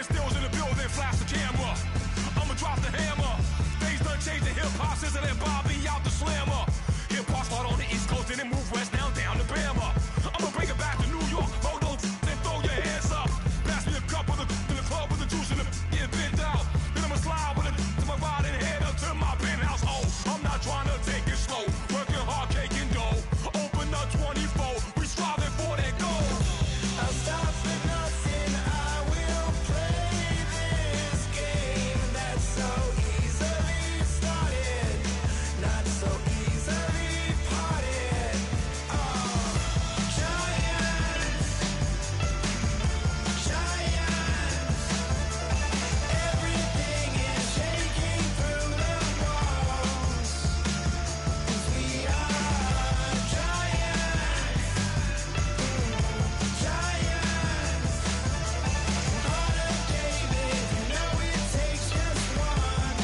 Ben Stills in the building, flash the camera. I'ma drop the hammer. Things done changed the hip-hop, Sizzle and Bobby out the slammer. Hip-hop start on the East Coast and then move west now down to Bama. I'ma bring it back to New York, hold those and throw your hands up. Pass me a cup of the in the club with the juice and the get bent out. Then I'ma slide with it to my ride and head up to my penthouse. Oh, I'm not trying to take it slow, working hard, cake and dough. Open up 24, we striving for that goal. I'll stop for nothing, I will play this game that's so easily started, not so easily parted. Oh, giants, everything is shaking through the walls, 'cause we are giants. Heart of David, you know it takes just one,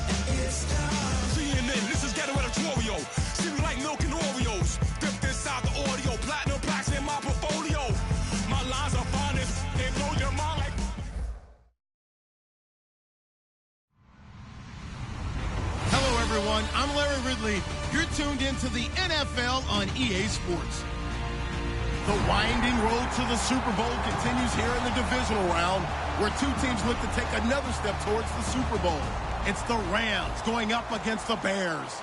and it's done. CNN, this is Ghetto Editorial. See me like milk and Oreos. Dipped inside the audio, platinum plaques in my portfolio. My lines are finest, they blow your mind like... Hello, everyone. I'm Larry Ridley. You're tuned into the NFL on EA Sports. The winding road to the Super Bowl continues here in the divisional round, where two teams look to take another step towards the Super Bowl. It's the Rams going up against the Bears.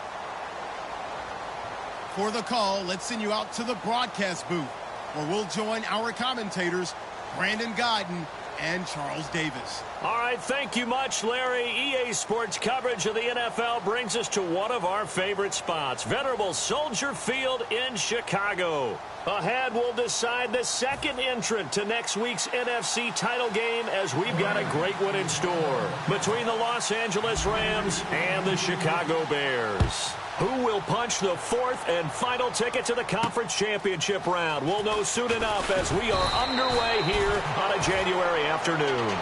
For the call, let's send you out to the broadcast booth, where we'll join our commentators, Brandon Godden and Charles Davis. All right, thank you much, Larry. EA Sports coverage of the NFL brings us to one of our favorite spots, venerable Soldier Field in Chicago. Ahead, we'll decide the second entrant to next week's NFC title game, as we've got a great one in store between the Los Angeles Rams and the Chicago Bears. Who will punch the fourth and final ticket to the conference championship round? We'll know soon enough as we are underway here on a January afternoon.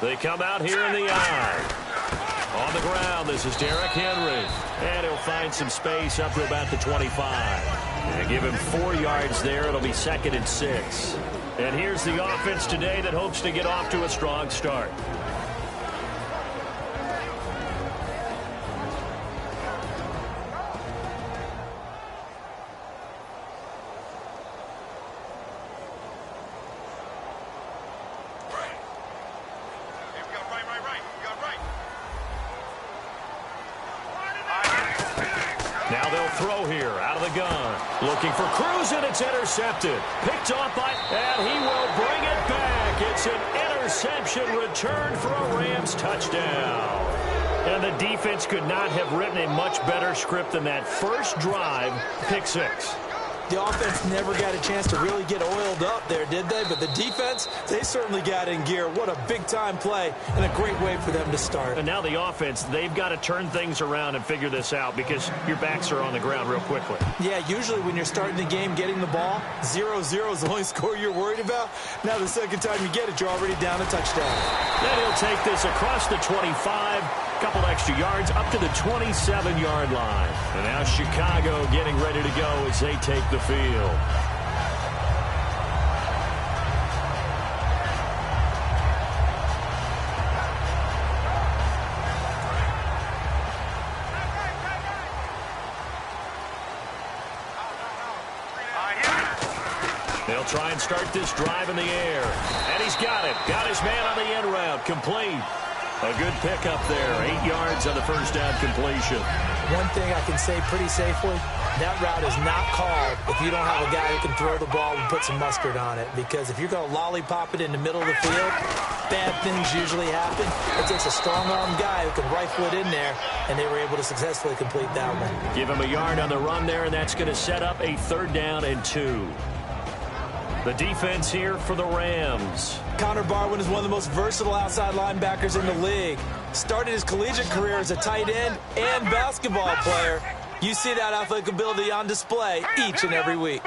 They come out here in the eye. On the ground, this is Derrick Henry. And he'll find some space up to about the 25. And give him 4 yards there. It'll be 2nd and 6. And here's the offense today that hopes to get off to a strong start. Now throw here out of the gun. Looking for Cruz, and it's intercepted. Picked off by, and he will bring it back. It's an interception return for a Rams touchdown. And the defense could not have written a much better script than that first drive, pick six. The offense never got a chance to really get oiled up there, did they? But the defense, they certainly got in gear. What a big-time play and a great way for them to start. And now the offense, they've got to turn things around and figure this out because your backs are on the ground real quickly. Yeah, usually when you're starting the game getting the ball, 0-0 is the only score you're worried about. Now the second time you get it, you're already down a touchdown. Then he'll take this across the 25. Couple extra yards up to the 27-yard line. And now Chicago getting ready to go as they take the field. They'll try and start this drive in the air. And he's got it. Got his man on the end route. Complete. A good pickup there. 8 yards on the first down completion. One thing I can say pretty safely, that route is not called if you don't have a guy who can throw the ball and put some mustard on it. Because if you're going to lollipop it in the middle of the field, bad things usually happen. It takes a strong-arm guy who can rifle it in there, and they were able to successfully complete that one. Give him a yard on the run there, and that's going to set up a 3rd down and 2. The defense here for the Rams. Connor Barwin is one of the most versatile outside linebackers in the league. Started his collegiate career as a tight end and basketball player. You see that athletic ability on display each and every week.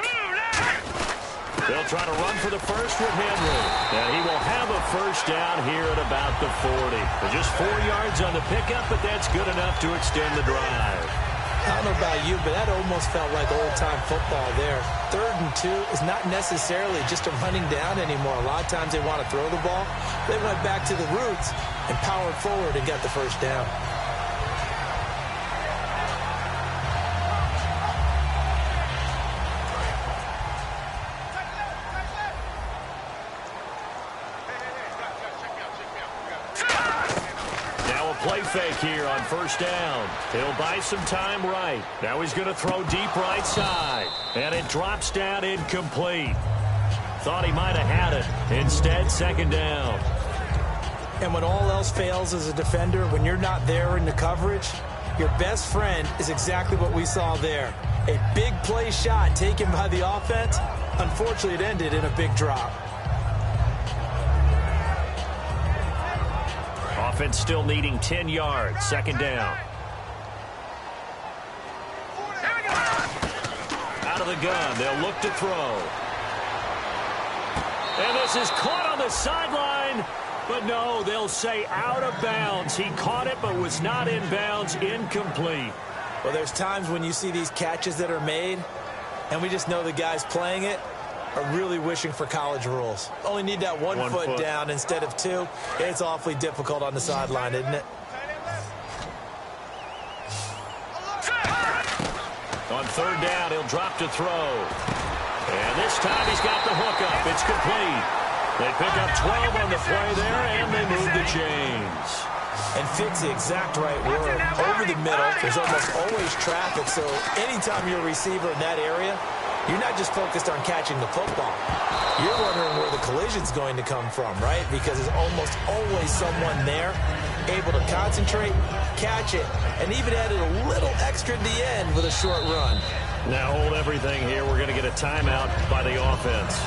They'll try to run for the first with Henry. And he will have a first down here at about the 40. Just 4 yards on the pickup, but that's good enough to extend the drive. I don't know about you, but that almost felt like old-time football there. 3rd and 2 is not necessarily just a running down anymore. A lot of times they want to throw the ball. They went back to the roots and powered forward and got the first down. Play fake here on first down. He'll buy some time right. Now he's going to throw deep right side. And it drops down incomplete. Thought he might have had it. Instead, 2nd down. And when all else fails as a defender, when you're not there in the coverage, your best friend is exactly what we saw there. A big play shot taken by the offense. Unfortunately, it ended in a big drop. Offense still needing 10 yards. 2nd down. Out of the gun. They'll look to throw. And this is caught on the sideline. But no, they'll say out of bounds. He caught it but was not in bounds. Incomplete. Well, there's times when you see these catches that are made, and we just know the guys playing it are really wishing for college rules. Only need that one foot down instead of 2. It's awfully difficult on the sideline, isn't it? On 3rd down, he'll drop to throw. And this time he's got the hook up. It's complete. They pick up 12 on the play there, and they move the chains. And fix the exact right word. Over the middle, there's almost always traffic, so anytime you're a receiver in that area, you're not just focused on catching the football. You're wondering where the collision's going to come from, right? Because there's almost always someone there able to concentrate, catch it, and even added a little extra at the end with a short run. Now hold everything here. We're going to get a timeout by the offense.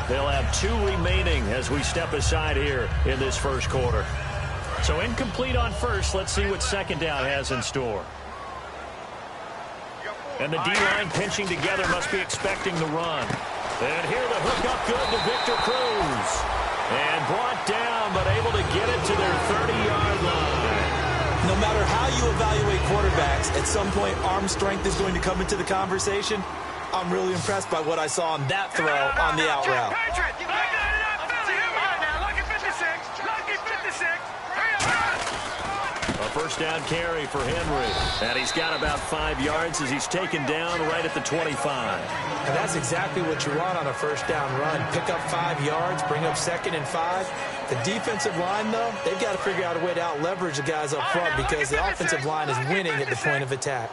They'll have 2 remaining as we step aside here in this first quarter. So incomplete on first. Let's see what 2nd down has in store. And the D-line pinching together, must be expecting the run. And here the hook up good to Victor Cruz. And brought down, but able to get it to their 30-yard line. No matter how you evaluate quarterbacks, at some point arm strength is going to come into the conversation. I'm really impressed by what I saw on that throw on the out route. A first down carry for Henry. And he's got about 5 yards as he's taken down right at the 25. And that's exactly what you want on a first down run. Pick up 5 yards, bring up 2nd and 5. The defensive line, though, they've got to figure out a way to out-leverage the guys up front because the offensive line is winning at the point of attack.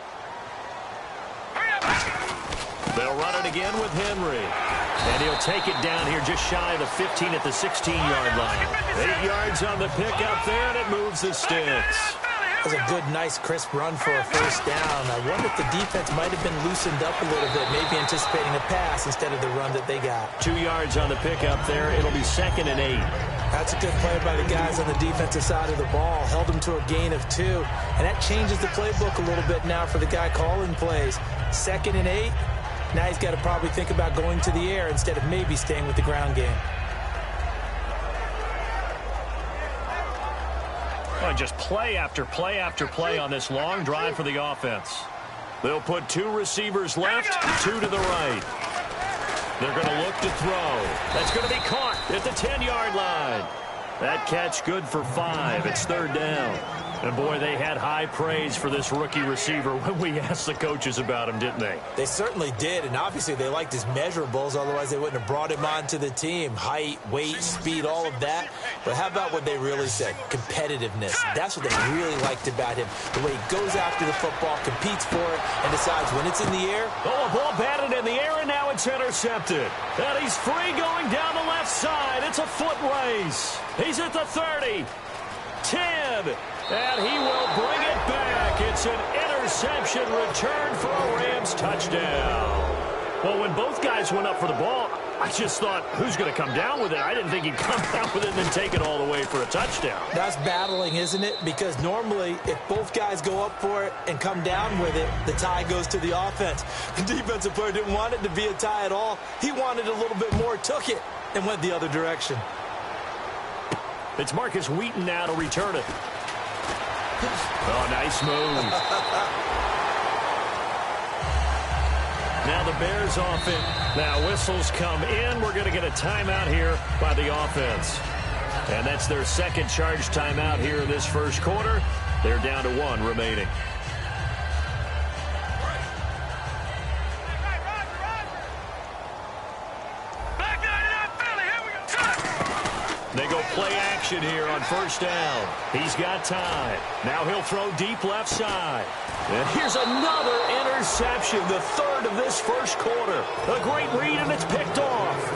They'll run it again with Henry. And he'll take it down here just shy of the 15 at the 16-yard line. 8 yards on the pickup there, and it moves the sticks. That's a good, nice, crisp run for a first down. I wonder if the defense might have been loosened up a little bit, maybe anticipating a pass instead of the run that they got. 2 yards on the pickup there. It'll be 2nd and 8. That's a good play by the guys on the defensive side of the ball. Held them to a gain of 2. And that changes the playbook a little bit now for the guy calling plays. 2nd and 8. Now he's got to probably think about going to the air instead of maybe staying with the ground game. Oh, just play after play after play on this long drive for the offense. They'll put 2 receivers left, 2 to the right. They're going to look to throw. That's going to be caught at the 10-yard line. That catch good for 5. It's 3rd down. And, boy, they had high praise for this rookie receiver when we asked the coaches about him, didn't they? They certainly did, and obviously they liked his measurables. Otherwise, they wouldn't have brought him onto the team. Height, weight, speed, all of that. But how about what they really said? Competitiveness. That's what they really liked about him. The way he goes after the football, competes for it, and decides when it's in the air. Oh, a ball batted in the air, and now it's intercepted. And he's free going down the left side. It's a foot race. He's at the 30. 10. And he will bring it back. It's an interception return for a Rams touchdown. Well, when both guys went up for the ball, I just thought, who's going to come down with it? I didn't think he'd come down with it and then take it all the way for a touchdown. That's battling, isn't it? Because normally, if both guys go up for it and come down with it, the tie goes to the offense. The defensive player didn't want it to be a tie at all. He wanted a little bit more, took it, and went the other direction. It's Marcus Wheaton now to return it. Oh, nice move. Now the Bears off it. Now whistles come in. We're going to get a timeout here by the offense. And that's their second charge timeout here in this first quarter. They're down to 1 remaining. They go play action here on first down. He's got time. Now he'll throw deep left side. And here's another interception, the 3rd of this first quarter. A great read, and it's picked off.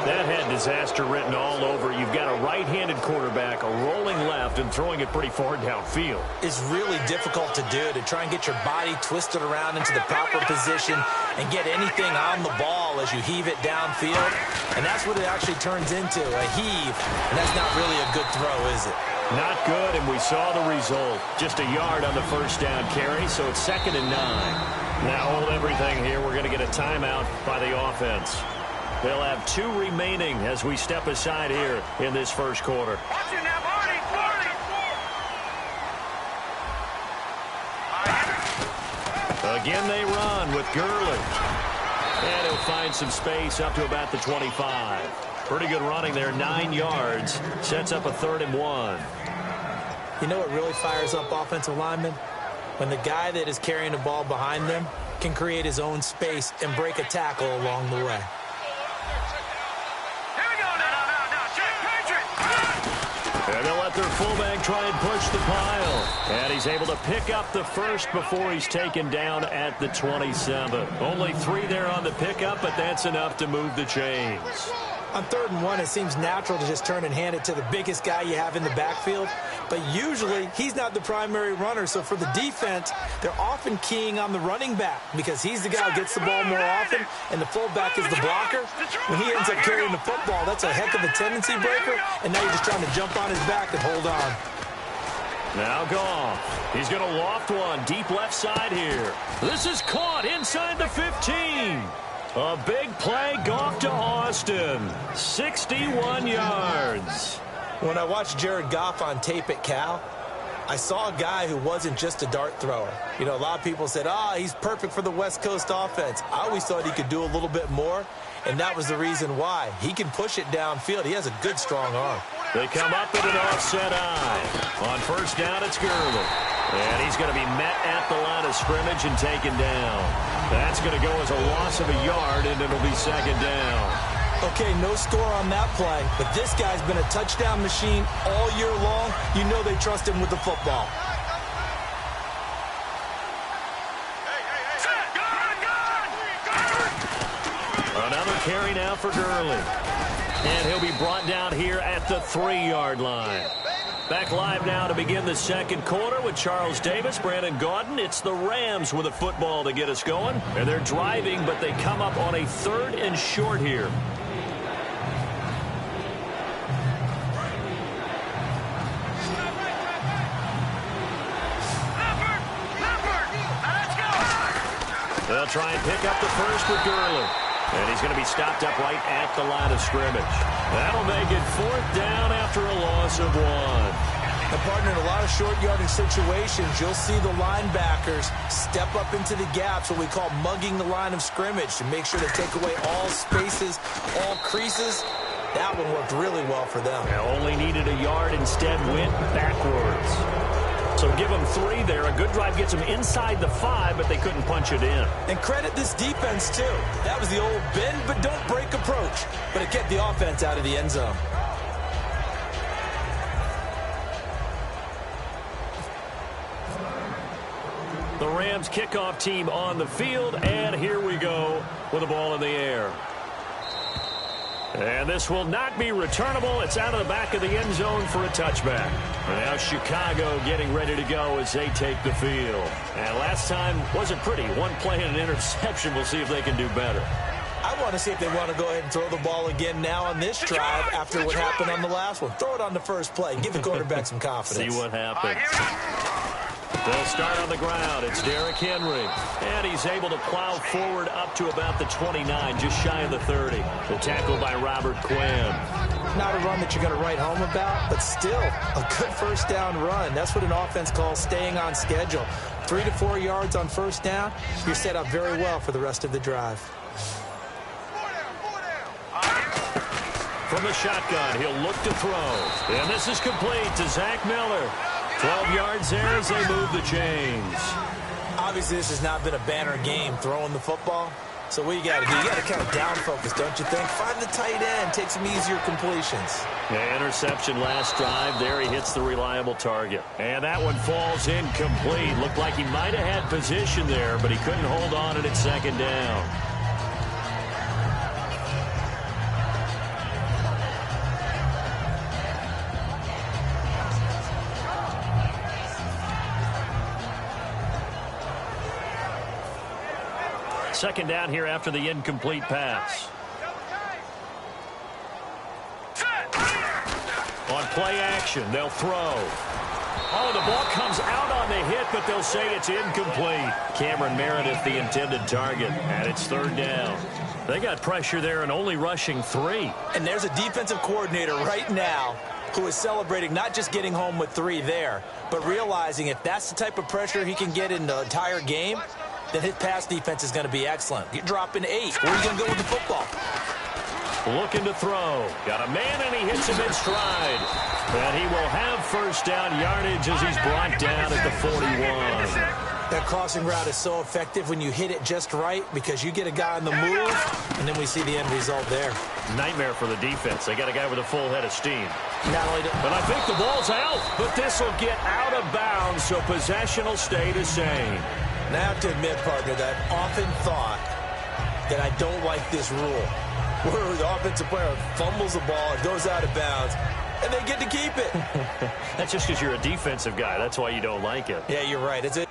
That had disaster written all over. You've got a right-handed quarterback, a rolling left, and throwing it pretty far downfield. It's really difficult to do, to try and get your body twisted around into the proper position and get anything on the ball as you heave it downfield. And that's what it actually turns into, a heave. And that's not really a good throw, is it? Not good, and we saw the result. Just a yard on the first down carry, so it's 2nd and 9. Now hold everything here. We're going to get a timeout by the offense. They'll have 2 remaining as we step aside here in this first quarter. Again they run with Gurley. And he'll find some space up to about the 25. Pretty good running there, 9 yards. Sets up a 3rd and 1. You know what really fires up offensive linemen? When the guy that is carrying the ball behind them can create his own space and break a tackle along the way. And they'll let their fullback try and push the pile. And he's able to pick up the first before he's taken down at the 27. Only 3 there on the pickup, but that's enough to move the chains. On 3rd and 1, it seems natural to just turn and hand it to the biggest guy you have in the backfield. But usually, he's not the primary runner. So for the defense, they're often keying on the running back because he's the guy who gets the ball more often, and the fullback is the blocker. When he ends up carrying the football, that's a heck of a tendency breaker, and now you're just trying to jump on his back and hold on. Now Goff. He's going to loft one deep left side here. This is caught inside the 15. A big play, Goff to Austin. 61 yards. When I watched Jared Goff on tape at Cal, I saw a guy who wasn't just a dart thrower. You know, a lot of people said, he's perfect for the West Coast offense. I always thought he could do a little bit more, and that was the reason why. He can push it downfield. He has a good, strong arm. They come up with an offset eye. On first down, it's Gurley. And he's going to be met at the line of scrimmage and taken down. That's going to go as a loss of a yard, and it'll be 2nd down. Okay, no score on that play, but this guy's been a touchdown machine all year long. You know they trust him with the football. carry now for Gurley. And he'll be brought down here at the 3-yard line. Back live now to begin the second quarter with Charles Davis, Brandon Gaudin. It's the Rams with a football to get us going. And they're driving, but they come up on a 3rd and short here. They'll try and pick up the first with Gurley. And he's going to be stopped up right at the line of scrimmage. That'll make it 4th down after a loss of 1. And, partner, in a lot of short yardage situations, you'll see the linebackers step up into the gaps, what we call mugging the line of scrimmage, to make sure to take away all spaces, all creases. That one worked really well for them. They only needed a yard, instead went backwards. So give them 3 there. A good drive gets them inside the 5, but they couldn't punch it in. And credit this defense, too. That was the old bend but don't break approach. But it kept the offense out of the end zone. The Rams kickoff team on the field, and here we go with the ball in the air. And this will not be returnable. It's out of the back of the end zone for a touchback. And now Chicago getting ready to go as they take the field. And last time wasn't pretty. 1 play and an interception. We'll see if they can do better. I want to see if they want to go ahead and throw the ball again now on this drive after what happened on the last one. Throw it on the first play. Give the quarterback some confidence. See what happens. They'll start on the ground. It's Derrick Henry. And he's able to plow forward up to about the 29, just shy of the 30. The tackle by Robert Quinn. Not a run that you're going to write home about, but still a good first down run. That's what an offense calls staying on schedule. 3 to 4 yards on first down. You're set up very well for the rest of the drive. From the shotgun, he'll look to throw. And this is complete to Zach Miller. 12 yards there as they move the chains. Obviously, this has not been a banner game throwing the football. So what you got to do, you got to kind of down focus, don't you think? Find the tight end, take some easier completions. Yeah, interception last drive. There he hits the reliable target. And that one falls incomplete. Looked like he might have had position there, but he couldn't hold on at 2nd down. Second down here after the incomplete pass. On play action, they'll throw. Oh, the ball comes out on the hit, but they'll say it's incomplete. Cameron Meredith, the intended target, and it's 3rd down. They got pressure there and only rushing 3. And there's a defensive coordinator right now who is celebrating not just getting home with 3 there, but realizing if that's the type of pressure he can get in the entire game, then his pass defense is going to be excellent. You're dropping 8. Where are you going to go with the football? Looking to throw. Got a man, and he hits him in stride. And he will have first down yardage as he's brought down at the 41. That crossing route is so effective when you hit it just right because you get a guy on the move, and then we see the end result there. Nightmare for the defense. They got a guy with a full head of steam. Not only But I think the ball's out. But this will get out of bounds, so possession will stay the same. And I have to admit, partner, that I've often thought that I don't like this rule, where the offensive player fumbles the ball, it goes out of bounds, and they get to keep it. That's just because you're a defensive guy. That's why you don't like it. Yeah, you're right. It's a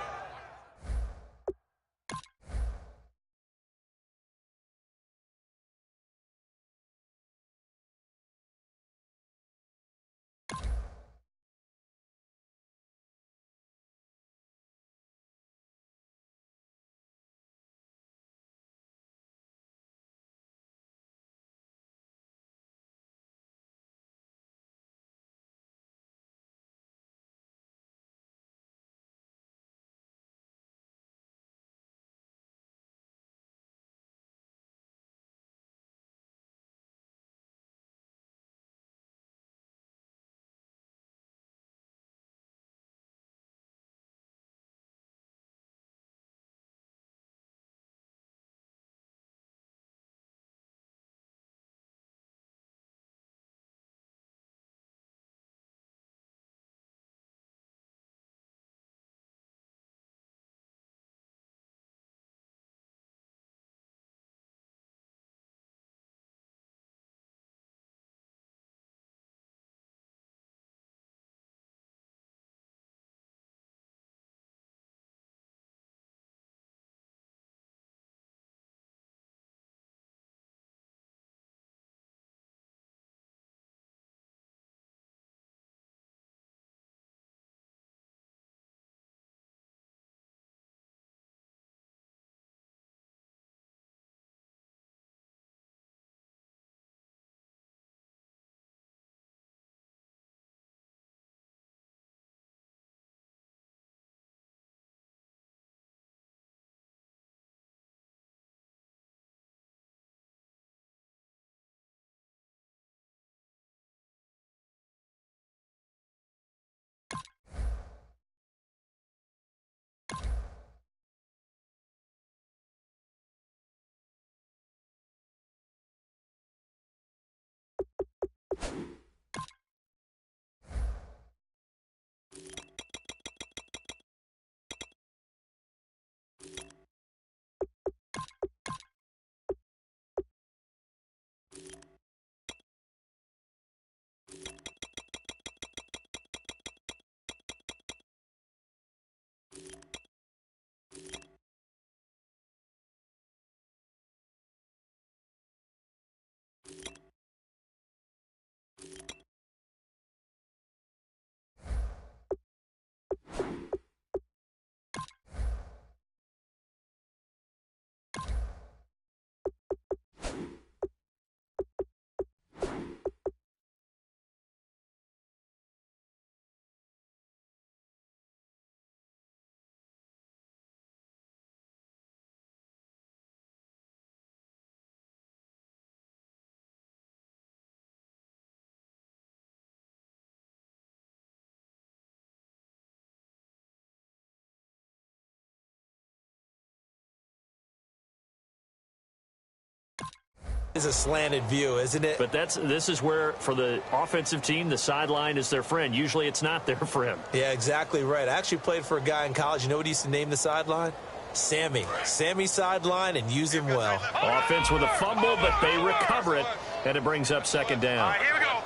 It's a slanted view, isn't it? But this is where, for the offensive team, the sideline is their friend. Usually it's not their friend. Yeah, exactly right. I actually played for a guy in college. You know what he used to name the sideline? Sammy. Sammy sideline, and use him well. Offense with a fumble, but they recover it, and it brings up second down. Here we go.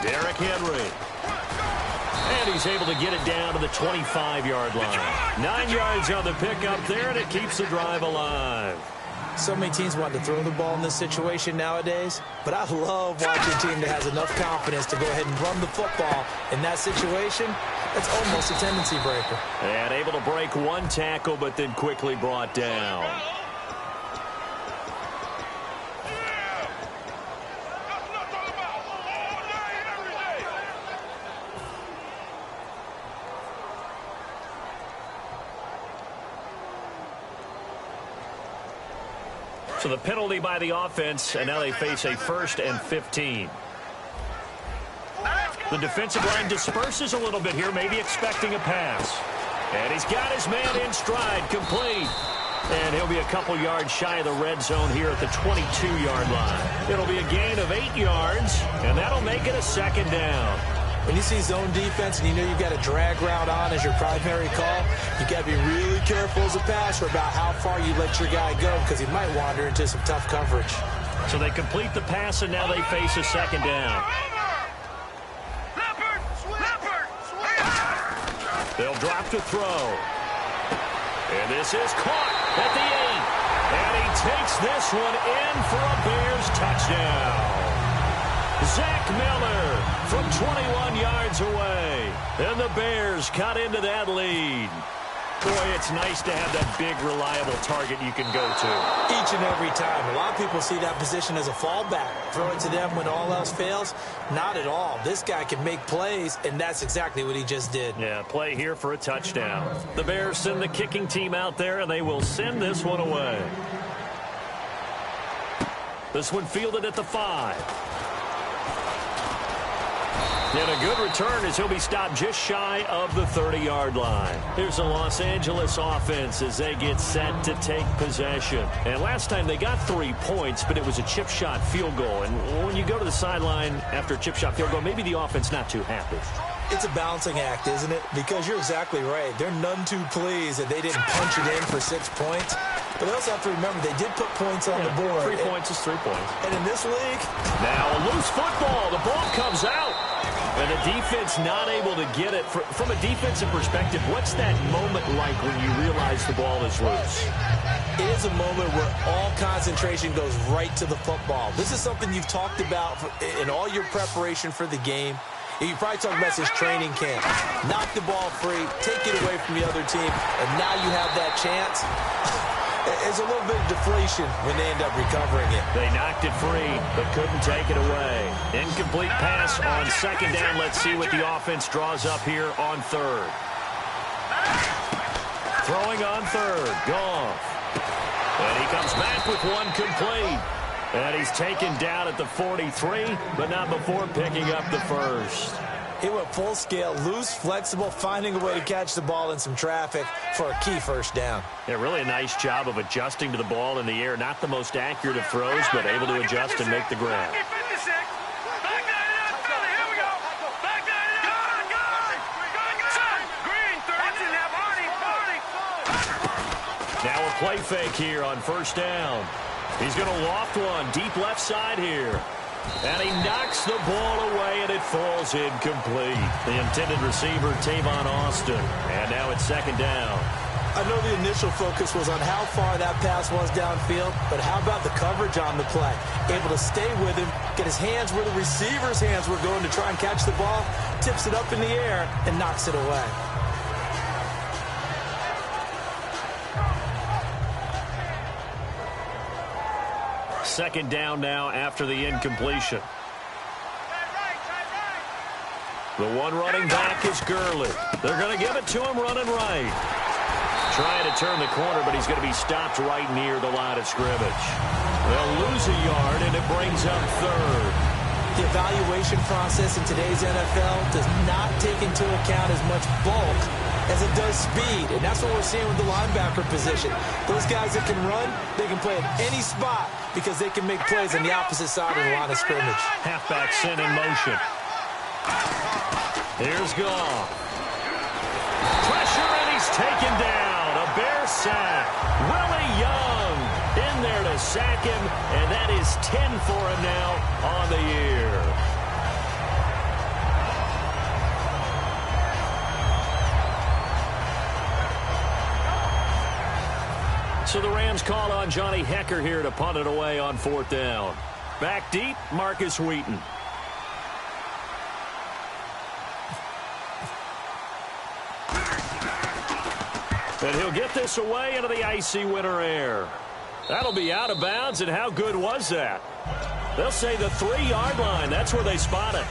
Derrick Henry. And he's able to get it down to the 25-yard line. 9 yards on the pickup there, and it keeps the drive alive. So many teams want to throw the ball in this situation nowadays, but I love watching a team that has enough confidence to go ahead and run the football in that situation. It's almost a tendency breaker. And able to break one tackle, but then quickly brought down. So the penalty by the offense, and now they face a 1st and 15. The defensive line disperses a little bit here, maybe expecting a pass. And he's got his man in stride, complete. And he'll be a couple yards shy of the red zone here at the 22-yard line. It'll be a gain of 8 yards, and that'll make it a second down. When you see zone defense and you know you've got a drag route on as your primary call, you got to be really careful as a passer about how far you let your guy go because he might wander into some tough coverage. So they complete the pass, and now they face a second down. They'll drop to throw. And this is caught at the 8. And he takes this one in for a Bears touchdown. Zach Miller from 21 yards away. And the Bears cut into that lead. Boy, it's nice to have that big, reliable target you can go to. Each and every time. A lot of people see that position as a fallback. Throw it to them when all else fails. Not at all. This guy can make plays, and that's exactly what he just did. Yeah, play here for a touchdown. The Bears send the kicking team out there, and they will send this one away. This one fielded at the 5. And a good return as he'll be stopped just shy of the 30-yard line. Here's the Los Angeles offense as they get set to take possession. And last time they got 3 points, but it was a chip shot field goal. And when you go to the sideline after a chip shot field goal, maybe the offense not too happy. It's a balancing act, isn't it? Because you're exactly right. They're none too pleased that they didn't punch it in for 6 points. But they also have to remember they did put points on the board. 3 points is 3 points. And in this league... Now a loose football. The ball comes out. And the defense not able to get it. From a defensive perspective, what's that moment like when you realize the ball is loose? It is a moment where all concentration goes right to the football. This is something you've talked about in all your preparation for the game. You probably talked about this training camp. Knock the ball free, take it away from the other team, and now you have that chance. It's a little bit of deflation when they end up recovering it. They knocked it free, but couldn't take it away. Incomplete pass on second down. Let's see what the offense draws up here on 3rd. Throwing on 3rd. Goff. And he comes back with one complete. And he's taken down at the 43, but not before picking up the 1st. He went full scale, loose, flexible, finding a way to catch the ball in some traffic for a key 1st down. Yeah, really a nice job of adjusting to the ball in the air. Not the most accurate of throws, but able to adjust and make the grab. Now a play fake here on 1st down. He's going to loft one deep left side here. And he knocks the ball away, and it falls incomplete. The intended receiver, Tavon Austin. And now it's 2nd down. I know the initial focus was on how far that pass was downfield, but how about the coverage on the play? Able to stay with him, get his hands where the receiver's hands were going to try and catch the ball, tips it up in the air, and knocks it away. Second down now after the incompletion. The one running back is Gurley. They're going to give it to him running right. Trying to turn the corner, but he's going to be stopped right near the line of scrimmage. They'll lose a yard, and it brings up 3rd. The evaluation process in today's NFL does not take into account as much bulk as it does speed, and that's what we're seeing with the linebacker position. Those guys that can run, they can play at any spot because they can make plays on the opposite side of the line of scrimmage. Halfback sent in motion. Here's Goff. Pressure, and he's taken down. A Bear sack. Willie Young in there to sack him, and that is 10 for him now on the year. So the Rams call on Johnny Hecker here to punt it away on 4th down. Back deep, Marcus Wheaton. And he'll get this away into the icy winter air. That'll be out of bounds, and how good was that? They'll say the 3-yard line. That's where they spot it.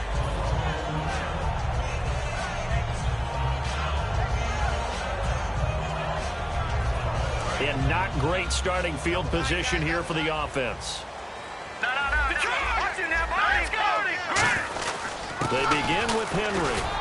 And not great starting field position here for the offense. They begin with Henry.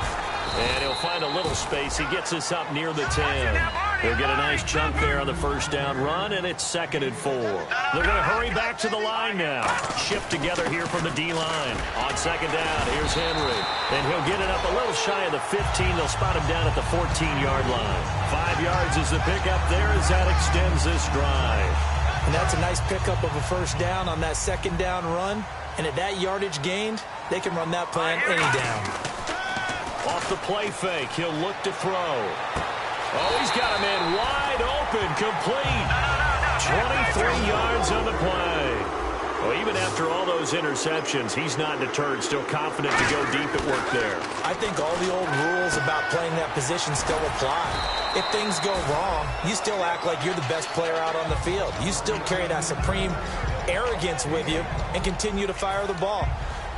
And he'll find a little space. He gets us up near the 10. He'll get a nice chunk there on the first down run, and it's 2nd and 4. They're going to hurry back to the line now. Shift together here from the D-line. On 2nd down, here's Henry. And he'll get it up a little shy of the 15. They'll spot him down at the 14-yard line. 5 yards is the pickup there as that extends this drive. And that's a nice pickup of a first down on that 2nd down run. And at that yardage gained, they can run that play on any down. Off the play fake, he'll look to throw. Oh, he's got him in wide open, complete. 23 yards on the play. Well, even after all those interceptions, he's not deterred, still confident to go deep at work there. I think all the old rules about playing that position still apply. If things go wrong, you still act like you're the best player out on the field. You still carry that supreme arrogance with you and continue to fire the ball.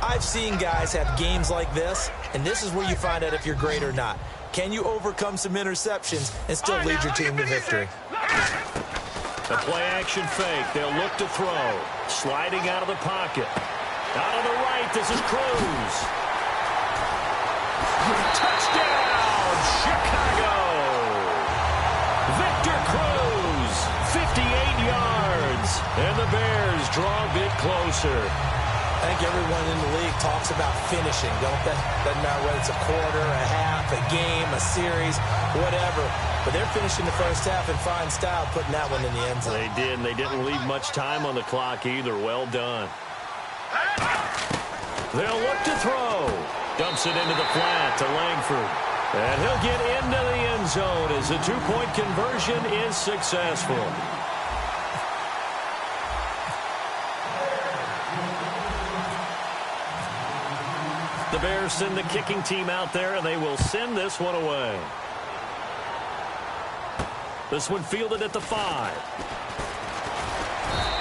I've seen guys have games like this, and this is where you find out if you're great or not. Can you overcome some interceptions and still lead your team to victory? The play-action fake. They'll look to throw. Sliding out of the pocket. Out on the right, this is Cruz. Touchdown, Chicago! Victor Cruz, 58 yards. And the Bears draw a bit closer. I think everyone in the league talks about finishing, don't they? Doesn't matter whether it's a quarter, a half, a game, a series, whatever. But they're finishing the first half in fine style, putting that one in the end zone. They did, and they didn't leave much time on the clock either. Well done. They'll look to throw. Dumps it into the flat to Langford. And he'll get into the end zone as the two-point conversion is successful. The Bears send the kicking team out there, and they will send this one away. This one fielded at the 5.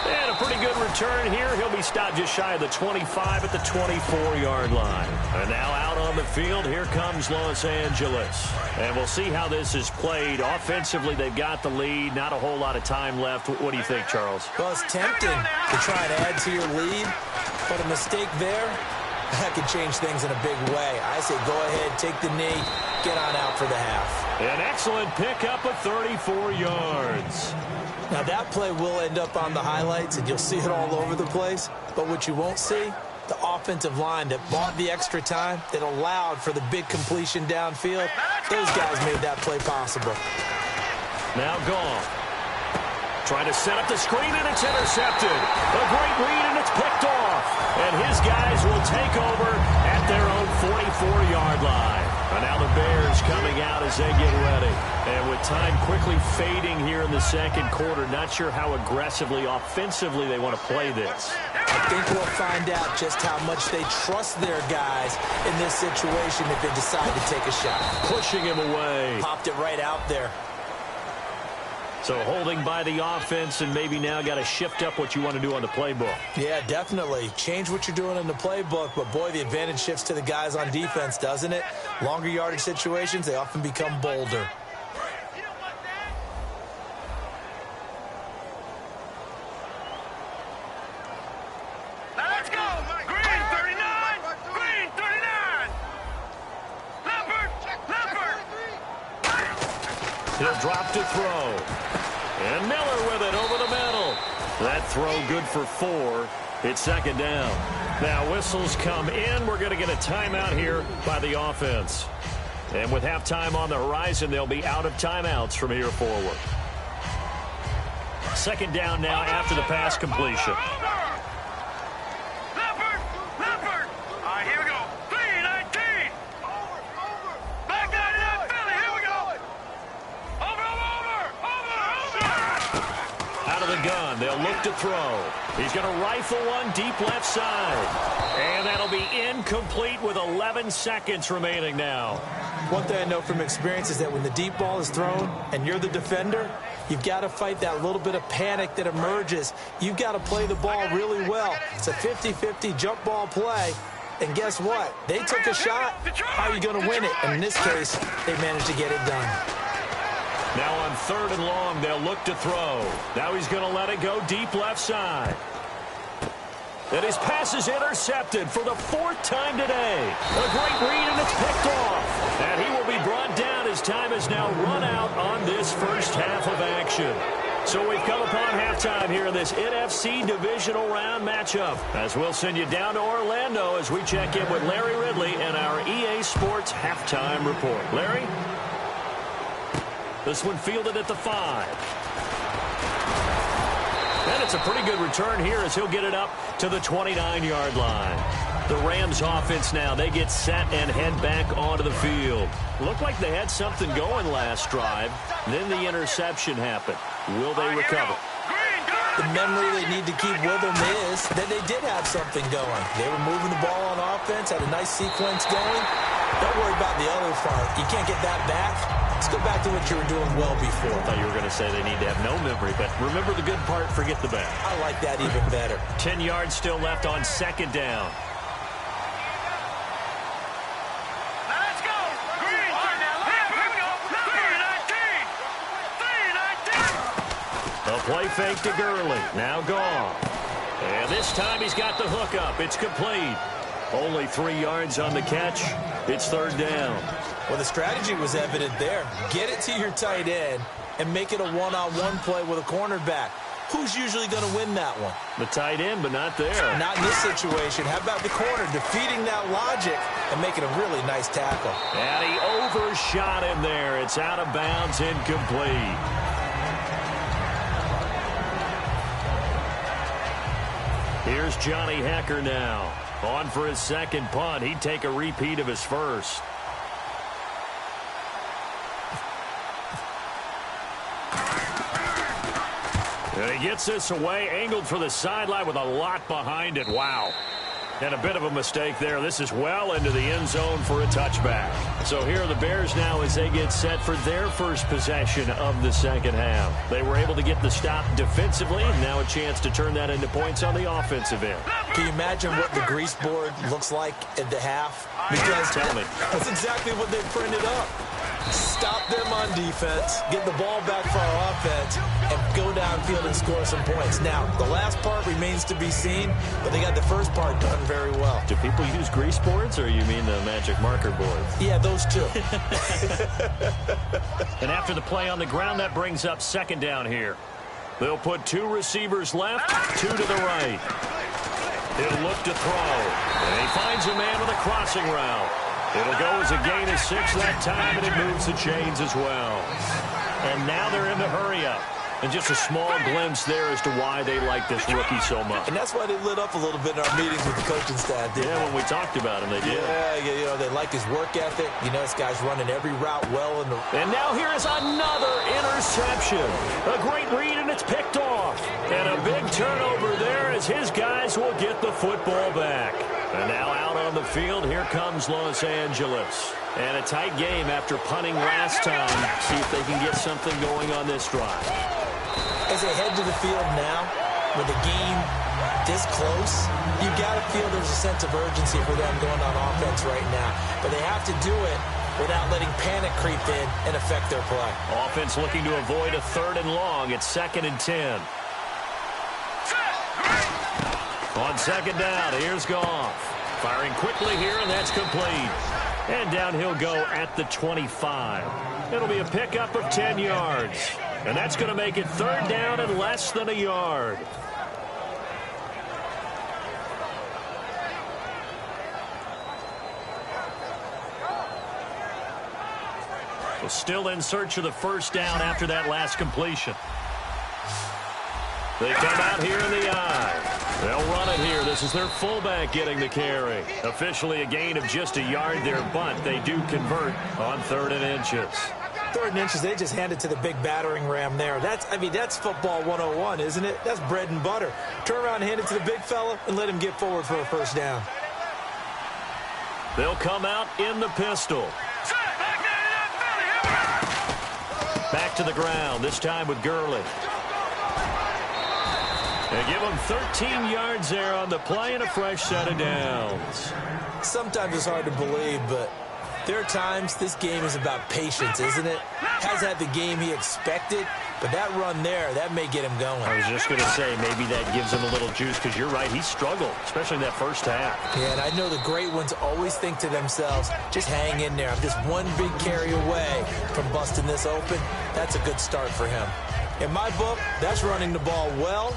And a pretty good return here. He'll be stopped just shy of the 25 at the 24-yard line. And now out on the field, here comes Los Angeles. And we'll see how this is played. Offensively, they've got the lead. Not a whole lot of time left. What do you think, Charles? Well, it's tempting to try and add to your lead, but a mistake there, that could change things in a big way. I say go ahead, take the knee, get on out for the half. An excellent pickup of 34 yards. Now, that play will end up on the highlights, and you'll see it all over the place. But what you won't see, the offensive line that bought the extra time, that allowed for the big completion downfield, those guys made that play possible. Now Goff. Trying to set up the screen, and it's intercepted. A great read, and it's picked off. And his guys will take over at their own 44-yard line. And now the Bears coming out as they get ready. And with time quickly fading here in the second quarter, not sure how aggressively, offensively they want to play this. I think we'll find out just how much they trust their guys in this situation if they decide to take a shot. Pushing him away. Popped it right out there. So holding by the offense, and maybe now got to shift up what you want to do on the playbook. Yeah, definitely. Change what you're doing in the playbook, but boy, the advantage shifts to the guys on defense, doesn't it? Longer yardage situations, they often become bolder. Let's go! Green 39! Green 39! Leopard! Leopard! He'll drop to throw. And Miller with it over the middle. That throw good for 4. It's second down. Now whistles come in. We're going to get a timeout here by the offense. And with halftime on the horizon, they'll be out of timeouts from here forward. Second down now after the pass completion. Gun. They'll look to throw. He's going to rifle one deep left side. And that'll be incomplete with 11 seconds remaining now. One thing I know from experience is that when the deep ball is thrown and you're the defender, you've got to fight that little bit of panic that emerges. You've got to play the ball really well. It's a 50-50 jump ball play. And guess what? They took a shot. How are you going to win it? And in this case, they managed to get it done. Now on third and long, they'll look to throw. Now he's going to let it go deep left side. And his pass is intercepted for the 4th time today. A great read, and it's picked off. And he will be brought down as time has now run out on this first half of action. So we've come upon halftime here in this NFC Divisional Round matchup. As we'll send you down to Orlando as we check in with Larry Ridley and our EA Sports Halftime Report. Larry? This one fielded at the 5. And it's a pretty good return here as he'll get it up to the 29-yard line. The Rams offense now, they get set and head back onto the field. Looked like they had something going last drive. Then the interception happened. Will they recover? The memory they need to keep with them is that they did have something going. They were moving the ball on offense, had a nice sequence going. Don't worry about the other part. You can't get that back. Let's go back to what you were doing well before. I thought you were going to say they need to have no memory, but remember the good part, forget the bad. I like that even better. 10 yards still left on second down. Let's go! Green! Here we go! 3-19! A play fake to Gurley. Now gone. And this time he's got the hook up. It's complete. Only 3 yards on the catch. It's third down. Well, the strategy was evident there. Get it to your tight end and make it a one-on-one play with a cornerback. Who's usually going to win that one? The tight end, but not there. Not in this situation. How about the corner defeating that logic and making a really nice tackle? And he overshot him there. It's out of bounds, incomplete. Here's Johnny Hecker now. On for his second punt. He'd take a repeat of his first. And he gets this away, angled for the sideline with a lot behind it. Wow. And a bit of a mistake there. This is well into the end zone for a touchback. So here are the Bears now as they get set for their first possession of the second half. They were able to get the stop defensively, and now a chance to turn that into points on the offensive end. Can you imagine what the grease board looks like at the half? Because Tell me. that's exactly what they printed up. Stop them on defense, get the ball back for our offense, and go downfield and score some points. Now, the last part remains to be seen, but they got the first part done very well. Do people use grease boards, or you mean the magic marker boards? Yeah, those two. And after the play on the ground, that brings up second down here. They'll put 2 receivers left, 2 to the right. He'll look to throw, and he finds a man with a crossing route. It'll go as a gain of 6 that time, and it moves the chains as well. And now they're in the hurry-up. And just a small glimpse there as to why they like this rookie so much. And that's why they lit up a little bit in our meetings with the coaching staff. Yeah, when we talked about him, they did. Yeah, you know, they like his work ethic. You know, this guy's running every route well in the... And now here is another interception. A great read, and it's picked off. And a big turnover there as his guys will get the football back. And now out on the field, here comes Los Angeles. And a tight game after punting last time. See if they can get something going on this drive. As they head to the field now, with the game this close, you got to feel there's a sense of urgency for them going on offense right now. But they have to do it without letting panic creep in and affect their play. Offense looking to avoid a 3rd and long. It's 2nd and 10. On second down, here's Goff. Firing quickly here, and that's complete. And down he'll go at the 25. It'll be a pickup of 10 yards. And that's going to make it 3rd down and less than a yard. Well, still in search of the 1st down after that last completion. They come out here in the eye. They'll run it here. This is their fullback getting the carry. Officially a gain of just a yard there, but they do convert on 3rd and inches. 3rd and inches, they just hand it to the big battering ram there. That's football 101, isn't it? That's bread and butter. Turn around and hand it to the big fella and let him get forward for a 1st down. They'll come out in the pistol. Back to the ground, this time with Gurley. They give him 13 yards there on the play and a fresh set of downs. Sometimes it's hard to believe, but there are times this game is about patience, isn't it? Has had the game he expected, but that run there, that may get him going. I was just going to say, maybe that gives him a little juice, because you're right, he struggled, especially in that 1st half. Yeah, and I know the great ones always think to themselves, just hang in there. I'm just one big carry away from busting this open. That's a good start for him. In my book, that's running the ball well,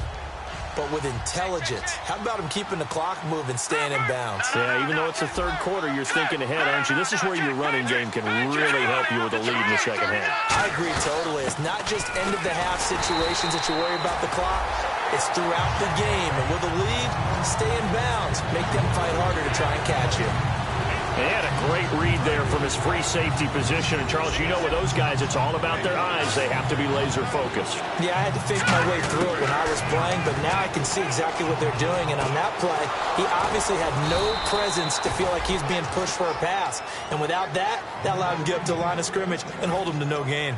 but with intelligence. How about him keeping the clock moving, staying in bounds? Yeah, even though it's the 3rd quarter, you're thinking ahead, aren't you? This is where your running game can really help you with a lead in the 2nd half. I agree totally. It's not just end-of-the-half situations that you worry about the clock. It's throughout the game. And with a lead, stay in bounds. Make them fight harder to try and catch you. They had a great read there from his free safety position. And, Charles, you know with those guys, it's all about their eyes. They have to be laser-focused. Yeah, I had to think my way through it when I was playing, but now I can see exactly what they're doing. And on that play, he obviously had no presence to feel like he's being pushed for a pass. And without that, that allowed him to get up to the line of scrimmage and hold him to no gain.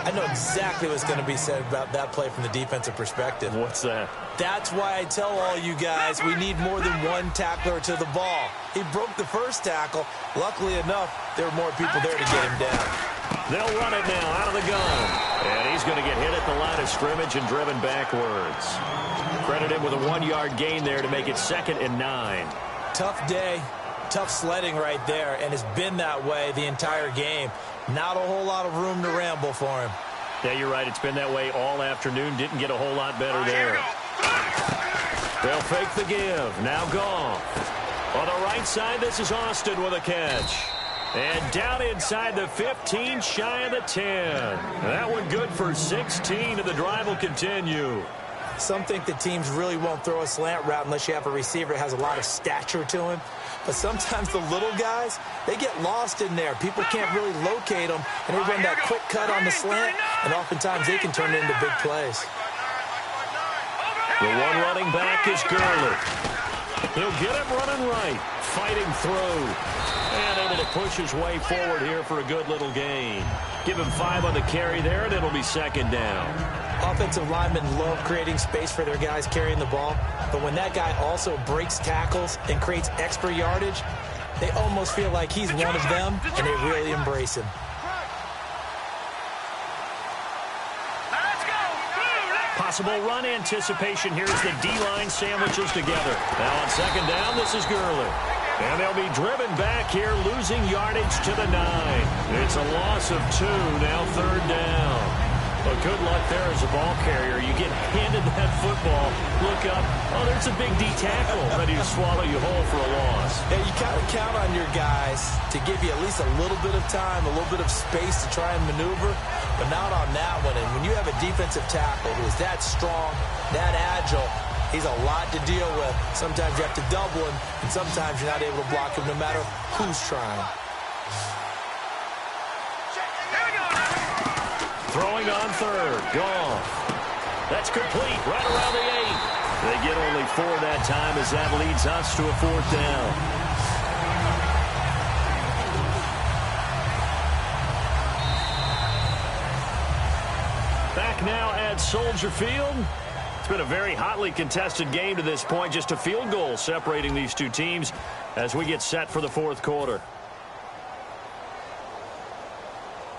I know exactly what's going to be said about that play from the defensive perspective. What's that? That's why I tell all you guys we need more than one tackler to the ball. He broke the 1st tackle. Luckily enough, there were more people there to get him down. They'll run it now out of the gun. And he's going to get hit at the line of scrimmage and driven backwards. Credit him with a 1-yard gain there to make it 2nd and 9. Tough day. Tough sledding right there, and it's been that way the entire game. Not a whole lot of room to ramble for him. Yeah, you're right. It's been that way all afternoon. Didn't get a whole lot better there. They'll fake the give. Now Goff. On the right side, this is Austin with a catch. And down inside the 15, shy of the 10. That one good for 16, and the drive will continue. Some think the teams really won't throw a slant route unless you have a receiver that has a lot of stature to him. But sometimes the little guys, they get lost in there. People can't really locate them, and they run that quick cut on the slant, and oftentimes they can turn it into big plays. The one running back is Gurley. He'll get him running right, fighting through, and able to push his way forward here for a good little gain. Give him 5 on the carry there, and it'll be 2nd down. Offensive linemen love creating space for their guys carrying the ball, but when that guy also breaks tackles and creates extra yardage, they almost feel like he's one of them, and they really embrace him. Possible run anticipation here as the D-line sandwiches together. Now on 2nd down, this is Gurley. And they'll be driven back here, losing yardage to the 9. It's a loss of 2, now 3rd down. But good luck there as a ball carrier. You get handed that football, look up, oh, there's a big D tackle ready to swallow you whole for a loss. Yeah, you kind of count on your guys to give you at least a little bit of time, a little bit of space to try and maneuver, but not on that one. And when you have a defensive tackle who is that strong, that agile, he's a lot to deal with. Sometimes you have to double him, and sometimes you're not able to block him no matter who's trying. Throwing on 3rd, Goff. That's complete, right around the 8. They get only 4 that time as that leads us to a 4th down. Back now at Soldier Field. It's been a very hotly contested game to this point. Just a field goal separating these two teams as we get set for the 4th quarter.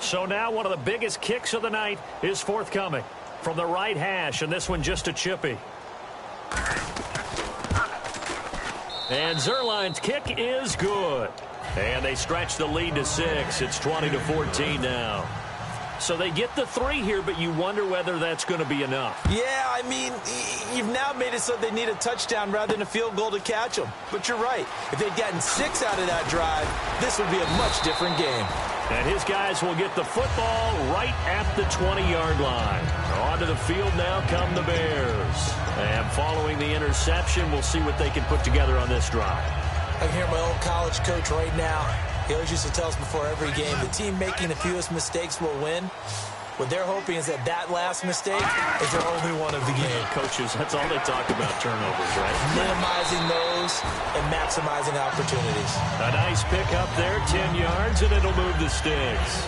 So now one of the biggest kicks of the night is forthcoming from the right hash, and this one just a chippy. And Zerline's kick is good. And they stretch the lead to 6. It's 20-14 now. So they get the 3 here, but you wonder whether that's going to be enough. Yeah, I mean, you've now made it so they need a touchdown rather than a field goal to catch them. But you're right. If they'd gotten 6 out of that drive, this would be a much different game. And his guys will get the football right at the 20-yard line. Onto the field now come the Bears. And following the interception, we'll see what they can put together on this drive. I can hear my old college coach right now. He always used to tell us before every game, the team making the fewest mistakes will win. What they're hoping is that last mistake is their only one of the game. Coaches, that's all they talk about, turnovers, right? Minimizing those and maximizing opportunities. A nice pick up there, 10 yards, and it'll move the sticks.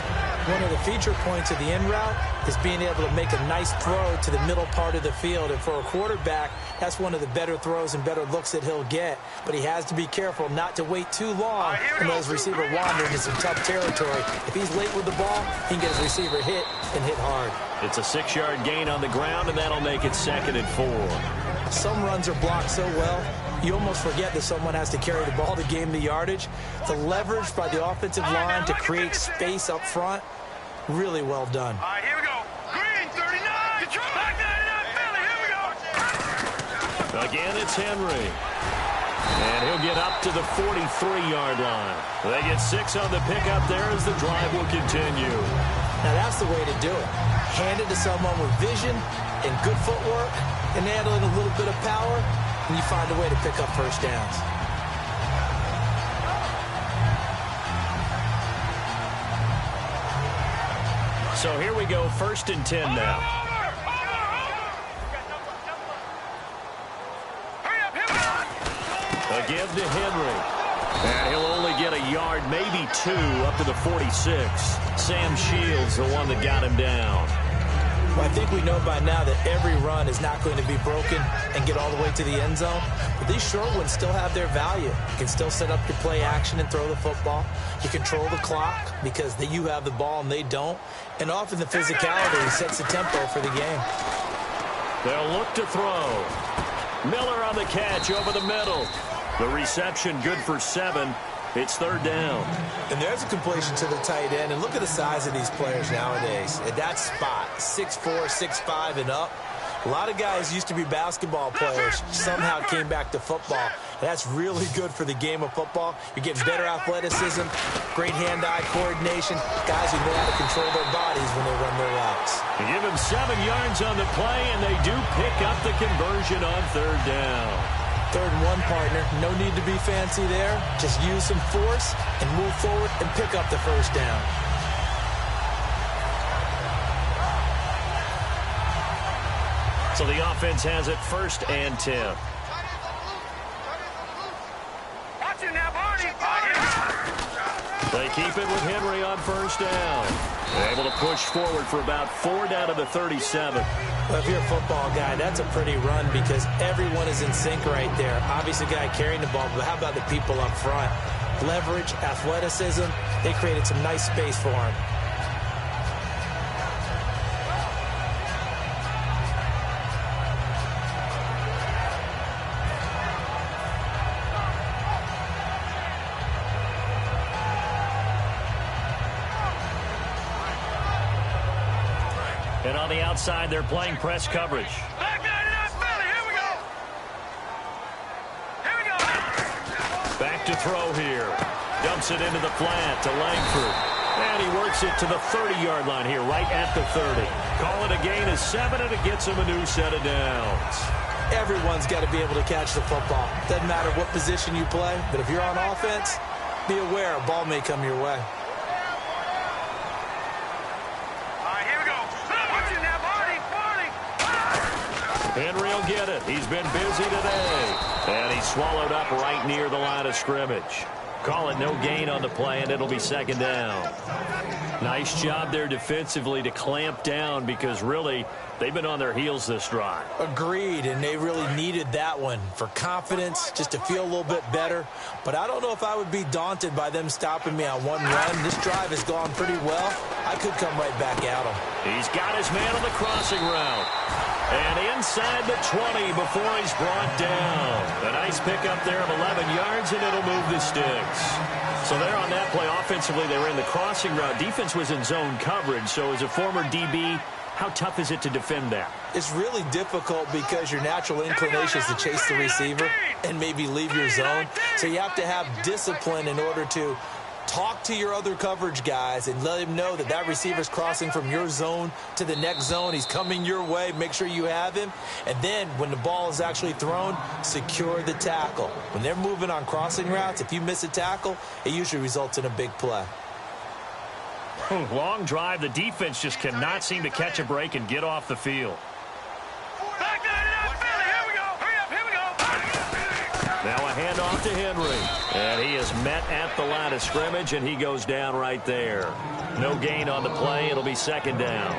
One of the feature points of the in route is being able to make a nice throw to the middle part of the field. And for a quarterback, that's one of the better throws and better looks that he'll get. But he has to be careful not to wait too long and let his receiver wander into some tough territory. If he's late with the ball, he can get his receiver hit and hit hard. It's a 6-yard gain on the ground, and that'll make it 2nd and 4. Some runs are blocked so well, you almost forget that someone has to carry the ball to gain the yardage. The leverage by the offensive line to create space up front, really well done. All right, here we go. Green, 39. Back 99, Philly. Here we go. Again, it's Henry. And he'll get up to the 43-yard line. They get 6 on the pickup there as the drive will continue. Now that's the way to do it. Hand it to someone with vision and good footwork and add in a little bit of power, and you find a way to pick up first downs. So here we go, 1st and 10 now. A give to Henry. And he'll only get a yard, maybe 2, up to the 46. Sam Shields, the one that got him down. Well, I think we know by now that every run is not going to be broken and get all the way to the end zone. But these short ones still have their value. You can still set up your play action and throw the football. You control the clock because you have the ball and they don't. And often the physicality sets the tempo for the game. They'll look to throw. Miller on the catch over the middle. The reception good for 7. It's 3rd down. And there's a completion to the tight end. And look at the size of these players nowadays. At that spot, 6'4", 6'5", and up. A lot of guys used to be basketball players, somehow came back to football. That's really good for the game of football. You're getting better athleticism, great hand-eye coordination, guys who know how to control their bodies when they run their routes. They give him 7 yards on the play, and they do pick up the conversion on 3rd down. 3rd and 1, partner. No need to be fancy there. Just use some force and move forward and pick up the first down. So the offense has it 1st and 10. Watch it now, Barney. They keep it with Henry on 1st down. They're able to push forward for about 4 down to the 37. Well, if you're a football guy, that's a pretty run because everyone is in sync right there. Obviously, the guy carrying the ball, but how about the people up front? Leverage, athleticism, they created some nice space for him. And on the outside, they're playing press coverage. Back 99, Philly. Here we go. Here we go. Back to throw here. Dumps it into the flat to Langford. And he works it to the 30-yard line here, right at the 30. Call it a gain of 7, and it gets him a new set of downs. Everyone's got to be able to catch the football. Doesn't matter what position you play, but if you're on offense, be aware a ball may come your way. Henry will get it. He's been busy today. And he's swallowed up right near the line of scrimmage. Call it no gain on the play, and it'll be 2nd down. Nice job there defensively to clamp down because really they've been on their heels this drive. Agreed, and they really needed that one for confidence, just to feel a little bit better. But I don't know if I would be daunted by them stopping me on one run. This drive has gone pretty well. I could come right back at them. He's got his man on the crossing route. And inside the 20 before he's brought down. A nice pickup there of 11 yards, and it'll move the sticks. So there on that play, offensively, they ran the crossing route. Defense was in zone coverage, so as a former DB, how tough is it to defend that? It's really difficult because your natural inclination is to chase the receiver and maybe leave your zone. So you have to have discipline in order to talk to your other coverage guys and let him know that that receiver's crossing from your zone to the next zone. He's coming your way. Make sure you have him. And then when the ball is actually thrown, secure the tackle. When they're moving on crossing routes, if you miss a tackle, it usually results in a big play. Long drive. The defense just cannot seem to catch a break and get off the field. Now a handoff to Henry. And he is met at the line of scrimmage, and he goes down right there. No gain on the play. It'll be second down.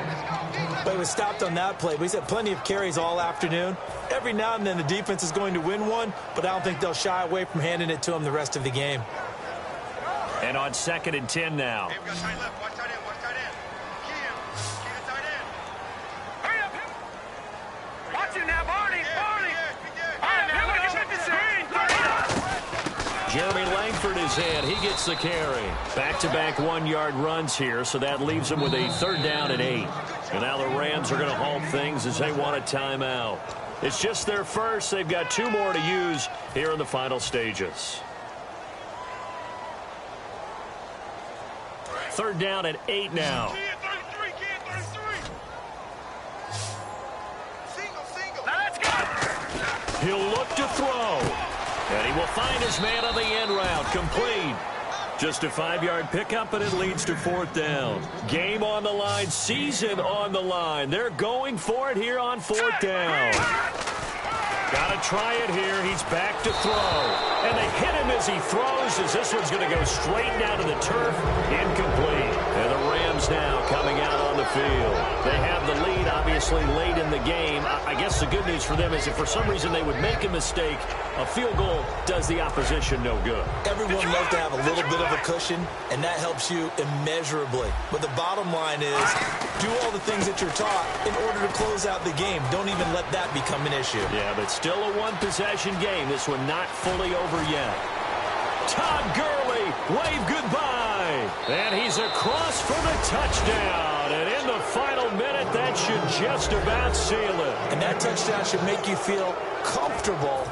But he was stopped on that play. But he's had plenty of carries all afternoon. Every now and then the defense is going to win one, but I don't think they'll shy away from handing it to him the rest of the game. And on 2nd and 10 now. Hey, we got tight left. Watch tight end. Watch tight end. Key the tight end. Hurry up. Watch it now, Barney. Barney. Jeremy Langford is in. He gets the carry. Back-to-back 1-yard runs here, so that leaves them with a 3rd down and 8. And now the Rams are going to halt things as they want a timeout. It's just their first. They've got 2 more to use here in the final stages. 3rd down and 8 now. He'll look to throw. And he will find his man on the end route. Complete. Just a 5-yard pickup, and it leads to 4th down. Game on the line. Season on the line. They're going for it here on 4th down. Got to try it here. He's back to throw. And they hit him as he throws, as this one's going to go straight down to the turf. Incomplete. And the Rams now coming out on the field. They have the lead, obviously, late in the game. I guess the good news for them is if for some reason they would make a mistake, a field goal does the opposition no good. Everyone loves to have a little bit of a cushion, and that helps you immeasurably. But the bottom line is do all the things that you're taught in order to close out the game. Don't even let that become an issue. Yeah, but still a one-possession game. This one not fully over yet. Todd Gurley, wave goodbye. And he's across for the touchdown. And in the final minute, that should just about seal it. And that touchdown should make you feel comfortable.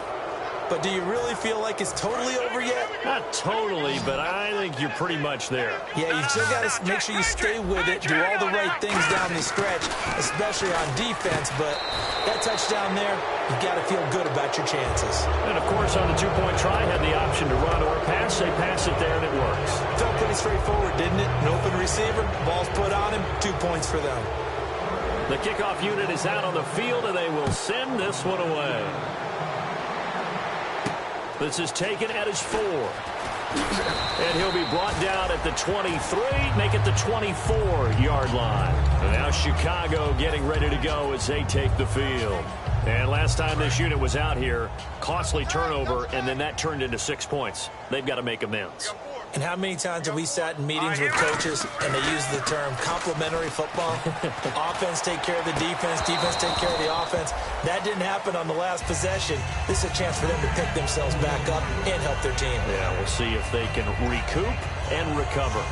But do you really feel like it's totally over yet? Not totally, but I think you're pretty much there. Yeah, you still got to make sure you stay with it, do all the right things down the stretch, especially on defense. But that touchdown there, you got to feel good about your chances. And, of course, on the 2-point try, had the option to run or pass. They pass it there, and it works. Felt pretty straightforward, didn't it? An open receiver, ball's put on him, 2 points for them. The kickoff unit is out on the field, and they will send this one away. This is taken at his 4. And he'll be brought down at the 23, make it the 24-yard line. And now Chicago getting ready to go as they take the field. And last time this unit was out here, costly turnover, and then that turned into 6 points. They've got to make amends. And how many times have we sat in meetings with coaches and they use the term complementary football? Offense take care of the defense, defense take care of the offense. That didn't happen on the last possession. This is a chance for them to pick themselves back up and help their team. Yeah, we'll see if they can recoup and recover.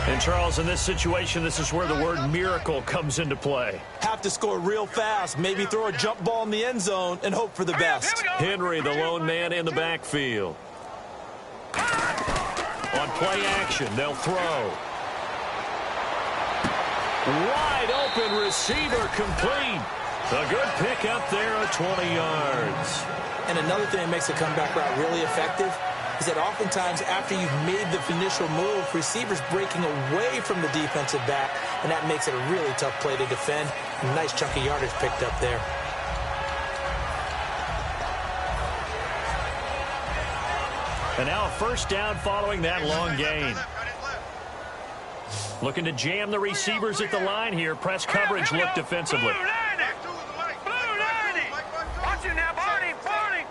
And, Charles, in this situation, this is where the word miracle comes into play. Have to score real fast, maybe throw a jump ball in the end zone and hope for the best. Henry, the lone man in the backfield. On play action, they'll throw. Wide open receiver complete. A good pick up there at 20 yards. And another thing that makes a comeback route really effective is that oftentimes after you've made the initial move, receivers breaking away from the defensive back, and that makes it a really tough play to defend. A nice chunk of yardage picked up there. And now a first down following that long gain. Looking to jam the receivers at the line here. Press coverage look defensively. Blue 90. Watch it now, Barney. Barney.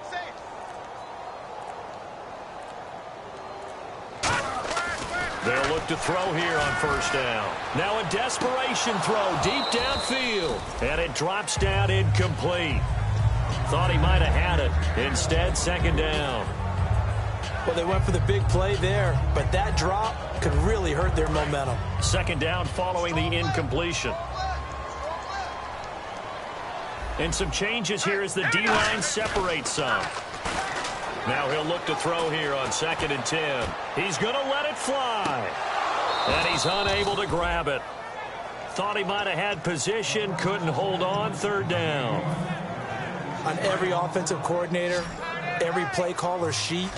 They'll look to throw here on first down. Now a desperation throw deep downfield. And it drops down incomplete. Thought he might have had it. Instead, second down. Well, they went for the big play there, but that drop could really hurt their momentum. Second down following the incompletion. And some changes here as the D-line separates some. Now he'll look to throw here on 2nd and 10. He's going to let it fly. And he's unable to grab it. Thought he might have had position, couldn't hold on, third down. On every offensive coordinator, every play caller sheet,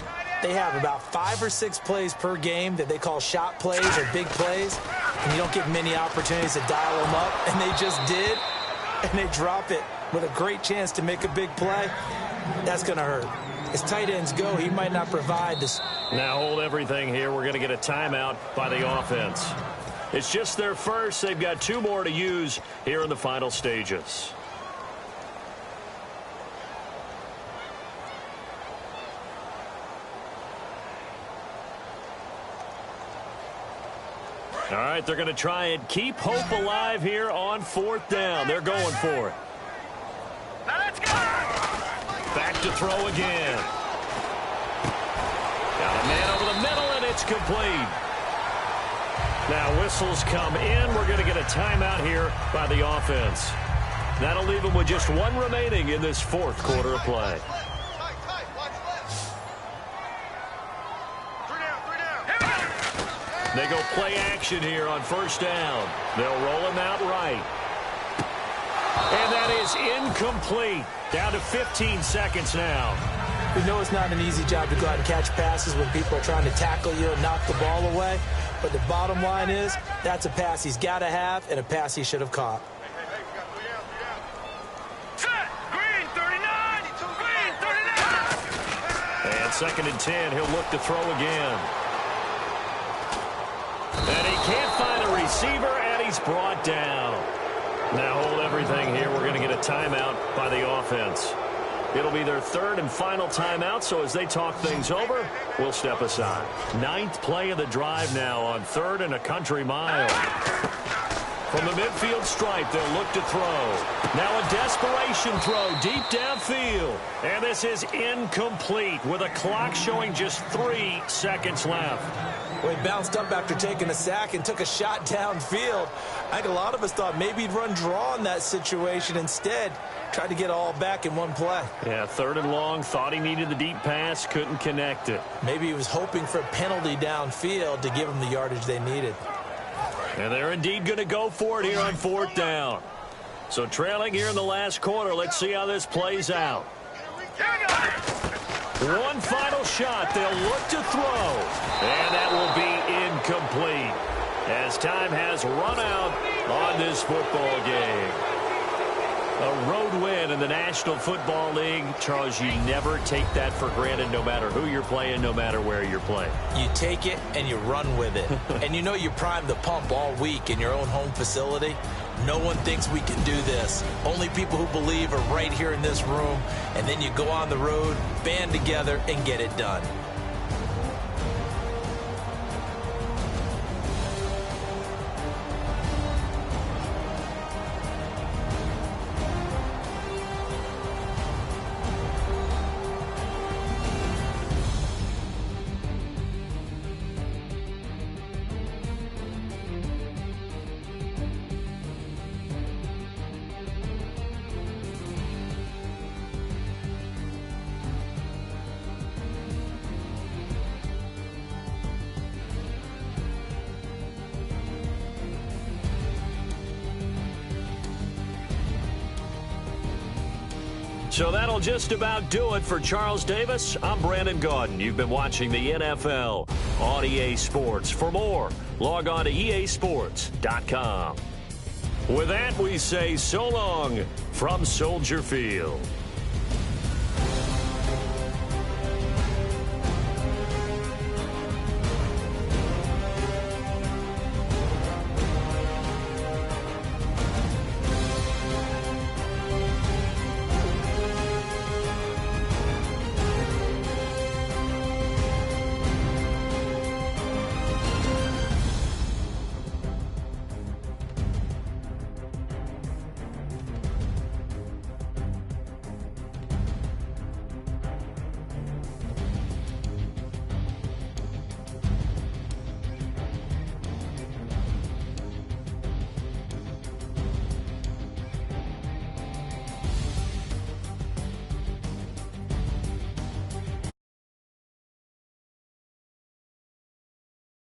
they have about 5 or 6 plays per game that they call shot plays or big plays. And you don't get many opportunities to dial them up. And they just did. And they drop it with a great chance to make a big play. That's going to hurt. As tight ends go, he might not provide this. Now hold everything here. We're going to get a timeout by the offense. It's just their first. They've got 2 more to use here in the final stages. All right, they're going to try and keep hope alive here on 4th down. They're going for it. Now let's go! Back to throw again. Got a man over the middle, and it's complete. Now whistles come in. We're going to get a timeout here by the offense. That'll leave them with just 1 remaining in this 4th quarter of play. They go play action here on first down. They'll roll him out right. And that is incomplete. Down to 15 seconds now. We know it's not an easy job to go out and catch passes when people are trying to tackle you and knock the ball away. But the bottom line is, that's a pass he's got to have and a pass he should have caught. Set! Green 39! Green 39! And 2nd and 10, he'll look to throw again. And he can't find a receiver, and he's brought down. Now hold everything here. We're going to get a timeout by the offense. It'll be their 3rd and final timeout, so as they talk things over, we'll step aside. 9th play of the drive now on 3rd and a country mile. From the midfield stripe, they'll look to throw. Now a desperation throw deep downfield. And this is incomplete with a clock showing just 3 seconds left. Well, he bounced up after taking a sack and took a shot downfield. I think a lot of us thought maybe he'd run draw in that situation. Instead, tried to get all back in one play. Yeah, 3rd and long, thought he needed the deep pass, couldn't connect it. Maybe he was hoping for a penalty downfield to give him the yardage they needed. And they're indeed going to go for it here on 4th down. So trailing here in the last quarter, let's see how this plays out. One final shot. They'll look to throw. And that will be incomplete as time has run out on this football game. A road win in the National Football League. Charles, you never take that for granted no matter who you're playing, no matter where you're playing. You take it and you run with it. And you know you primed the pump all week in your own home facility. No one thinks we can do this. Only people who believe are right here in this room. And then you go on the road, band together, and get it done. So that'll just about do it for Charles Davis. I'm Brandon Gaudin. You've been watching the NFL on EA Sports. For more, log on to easports.com. With that, we say so long from Soldier Field.